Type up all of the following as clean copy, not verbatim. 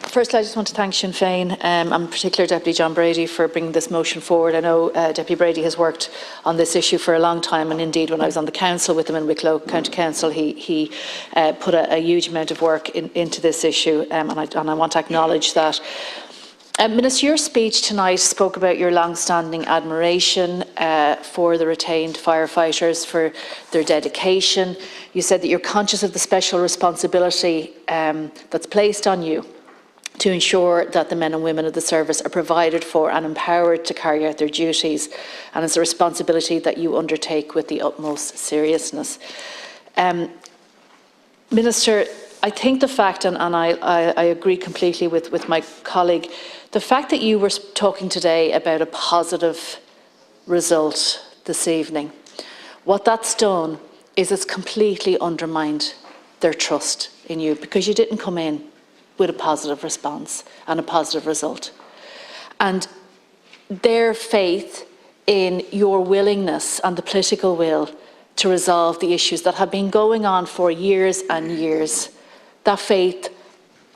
Firstly, I just want to thank Sinn Féin, and in particular Deputy John Brady, for bringing this motion forward. I know Deputy Brady has worked on this issue for a long time, and indeed when I was on the council with him in Wicklow County Council, he put a huge amount of work into this issue, and I want to acknowledge that. Minister, your speech tonight spoke about your long-standing admiration for the retained firefighters, for their dedication. You said that you're conscious of the special responsibility that's placed on you to ensure that the men and women of the service are provided for and empowered to carry out their duties, and it's a responsibility that you undertake with the utmost seriousness. Minister, I think the fact, and I agree completely with my colleague, the fact that you were talking today about a positive result this evening, what that's done is it's completely undermined their trust in you, because you didn't come in with a positive response and a positive result. And their faith in your willingness and the political will to resolve the issues that have been going on for years and years, that faith,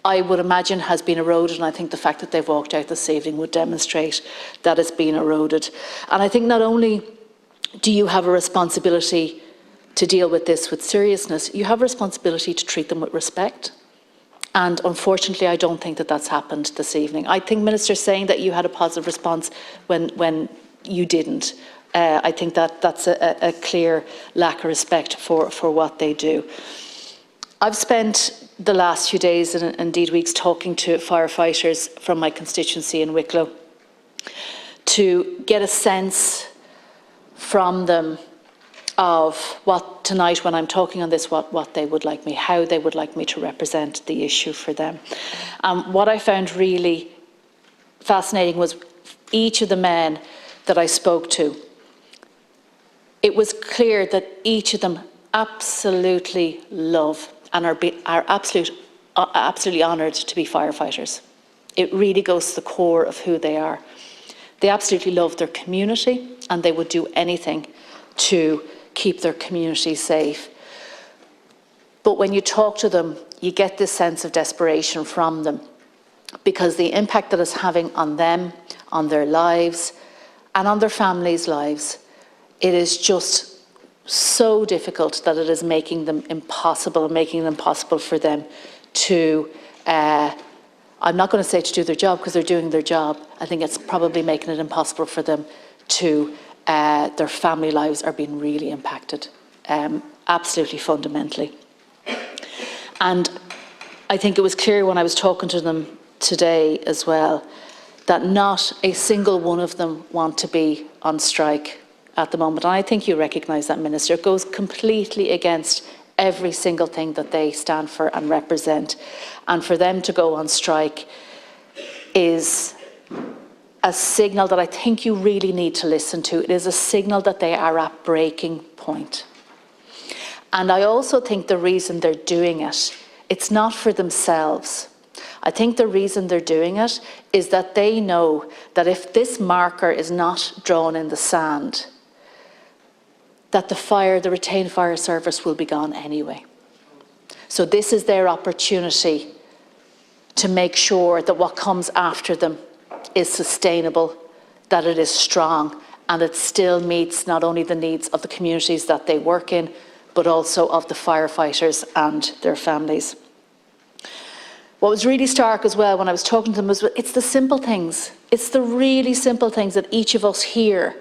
I would imagine, has been eroded, and I think the fact that they've walked out this evening would demonstrate that it's been eroded. And I think not only do you have a responsibility to deal with this with seriousness, you have a responsibility to treat them with respect. And unfortunately, I don't think that that's happened this evening. I think, Minister, saying that you had a positive response when you didn't, I think that that's a clear lack of respect for what they do. I've spent the last few days and indeed weeks talking to firefighters from my constituency in Wicklow to get a sense from them of what tonight, when I'm talking on this, what they would like me, how they would like me to represent the issue for them. What I found really fascinating was each of the men that I spoke to, it was clear that each of them absolutely love and are absolutely honoured to be firefighters. It really goes to the core of who they are. They absolutely love their community, and they would do anything to keep their community safe. But when you talk to them, you get this sense of desperation from them, because the impact that it's having on them, on their lives, and on their families' lives, it is just so difficult that it is making them impossible for them to, I'm not going to say to do their job, because they're doing their job. I think it's probably making it impossible for them to, their family lives are being really impacted, absolutely fundamentally. And I think it was clear when I was talking to them today as well, that not a single one of them want to be on strike at the moment. And I think you recognise that, Minister. It goes completely against every single thing that they stand for and represent. And for them to go on strike is a signal that I think you really need to listen to. It is a signal that they are at breaking point. And I also think the reason they're doing it, it's not for themselves. I think the reason they're doing it is that they know that if this marker is not drawn in the sand, that the retained fire service will be gone anyway. So this is their opportunity to make sure that what comes after them is sustainable, that it is strong, and it still meets not only the needs of the communities that they work in, but also of the firefighters and their families. What was really stark as well when I was talking to them was it's the simple things. It's the really simple things that each of us here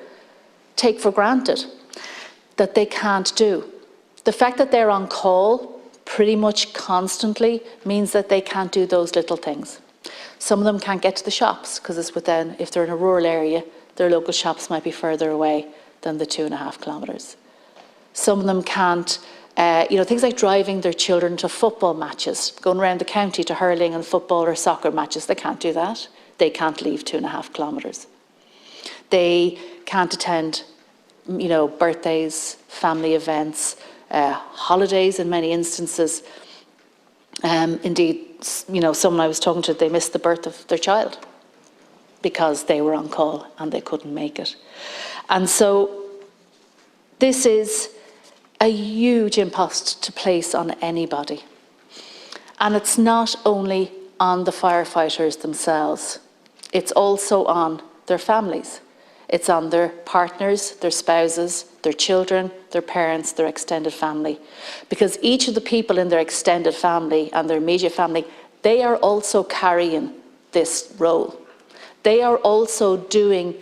take for granted that they can't do. The fact that they're on call pretty much constantly means that they can't do those little things. Some of them can't get to the shops because it's within, if they're in a rural area, their local shops might be further away than the 2.5 kilometres. Some of them can't, things like driving their children to football matches, going around the county to hurling and football or soccer matches, they can't do that. They can't leave 2.5 kilometres. They can't attend, birthdays, family events, holidays in many instances. Indeed, someone I was talking to, they missed the birth of their child because they were on call and they couldn't make it. And so this is a huge impost to place on anybody. And it's not only on the firefighters themselves. It's also on their families. It's on their partners, their spouses, their children, their parents, their extended family. Because each of the people in their extended family and their immediate family, they are also carrying this role. They are also doing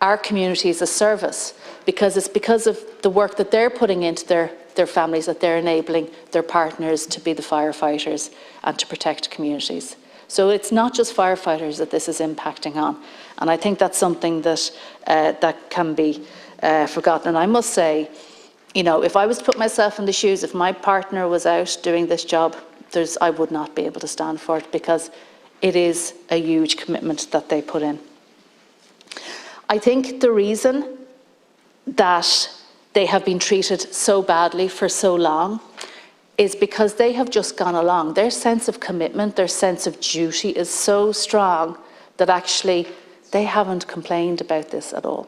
our communities a service, because it's because of the work that they're putting into their families that they're enabling their partners to be the firefighters and to protect communities. So it's not just firefighters that this is impacting on. And I think that's something that that can be forgotten. And I must say, you know, if I was to put myself in the shoes, if my partner was out doing this job, I would not be able to stand for it, because it is a huge commitment that they put in. I think the reason that they have been treated so badly for so long is because they have just gone along. Their sense of commitment, their sense of duty is so strong that actually they haven't complained about this at all.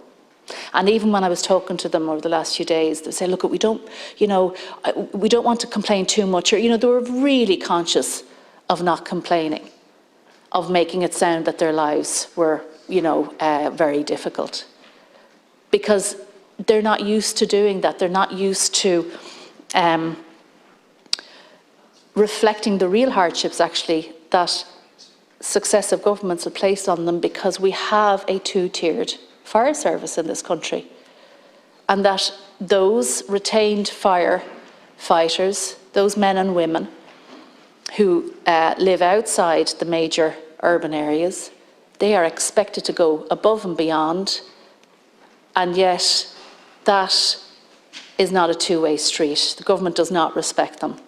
And even when I was talking to them over the last few days, they say, look, we don't want to complain too much. Or, you know, they were really conscious of not complaining, of making it sound that their lives were, you know, very difficult. Because they're not used to doing that. They're not used to reflecting the real hardships, actually, that successive governments have placed on them, because we have a two-tiered fire service in this country. And that those retained firefighters, those men and women who live outside the major urban areas, they are expected to go above and beyond, and yet that is not a two-way street. The government does not respect them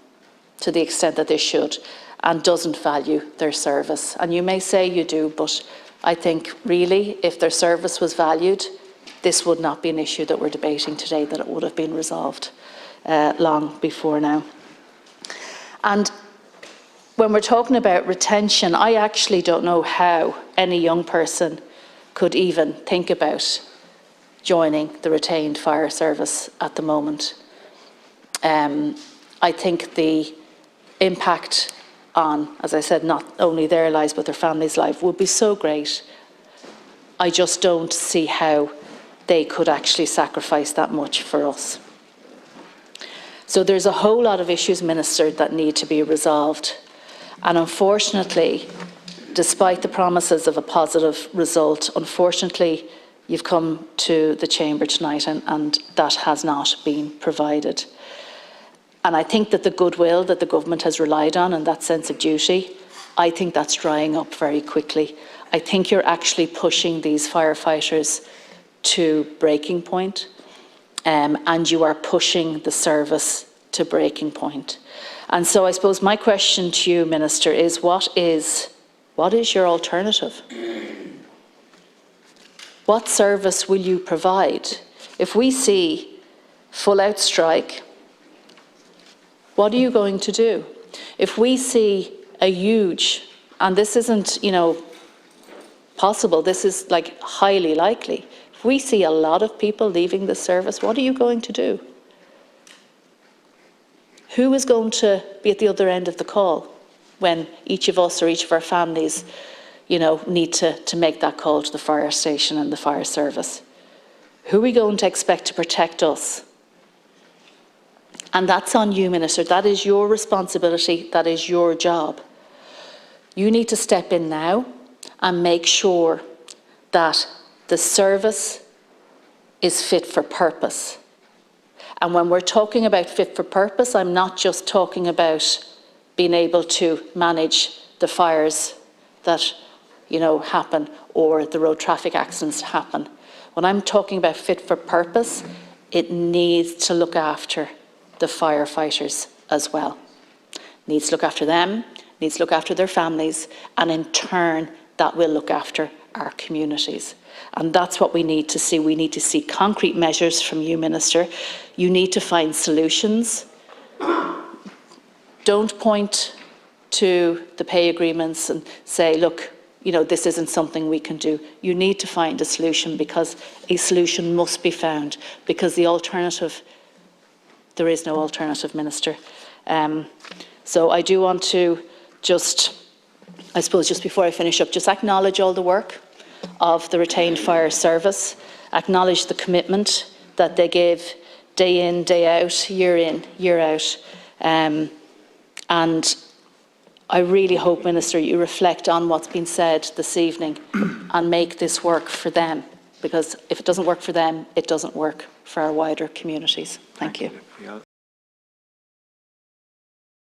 to the extent that they should, and doesn't value their service. And you may say you do, but I think really if their service was valued, this would not be an issue that we're debating today, that it would have been resolved long before now. And when we're talking about retention, I actually don't know how any young person could even think about joining the retained fire service at the moment. I think the impact on, as I said, not only their lives but their families' life would be so great. I just don't see how they could actually sacrifice that much for us. So there's a whole lot of issues, Minister, that need to be resolved. And unfortunately, despite the promises of a positive result, unfortunately, you've come to the chamber tonight and that has not been provided. And I think that the goodwill that the government has relied on and that sense of duty, I think that's drying up very quickly. I think you're actually pushing these firefighters to breaking point, and you are pushing the service to breaking point. And so I suppose my question to you, Minister, is what is your alternative? What service will you provide? If we see full-out strike, what are you going to do? If we see a huge, and this isn't, you know, possible, this is like highly likely. If we see a lot of people leaving the service, what are you going to do? Who is going to be at the other end of the call when each of us or each of our families, you know, need to make that call to the fire station and the fire service? Who are we going to expect to protect us? And that's on you, Minister. That is your responsibility. That is your job. You need to step in now and make sure that the service is fit for purpose. And when we're talking about fit for purpose, I'm not just talking about being able to manage the fires that, you know, happen or the road traffic accidents happen. When I'm talking about fit for purpose, it needs to look after the firefighters as well. Needs to look after them, needs to look after their families, and in turn, that will look after our communities. And that's what we need to see. We need to see concrete measures from you, Minister. You need to find solutions. Don't point to the pay agreements and say, look, you know, this isn't something we can do. You need to find a solution, because a solution must be found, because the alternative, there is no alternative, Minister. So I do want to just I suppose just before I finish up, just acknowledge all the work of the retained fire service, acknowledge the commitment that they give day in, day out, year out. And I really hope, Minister, you reflect on what's been said this evening and make this work for them, because if it doesn't work for them, it doesn't work for our wider communities. Thank you.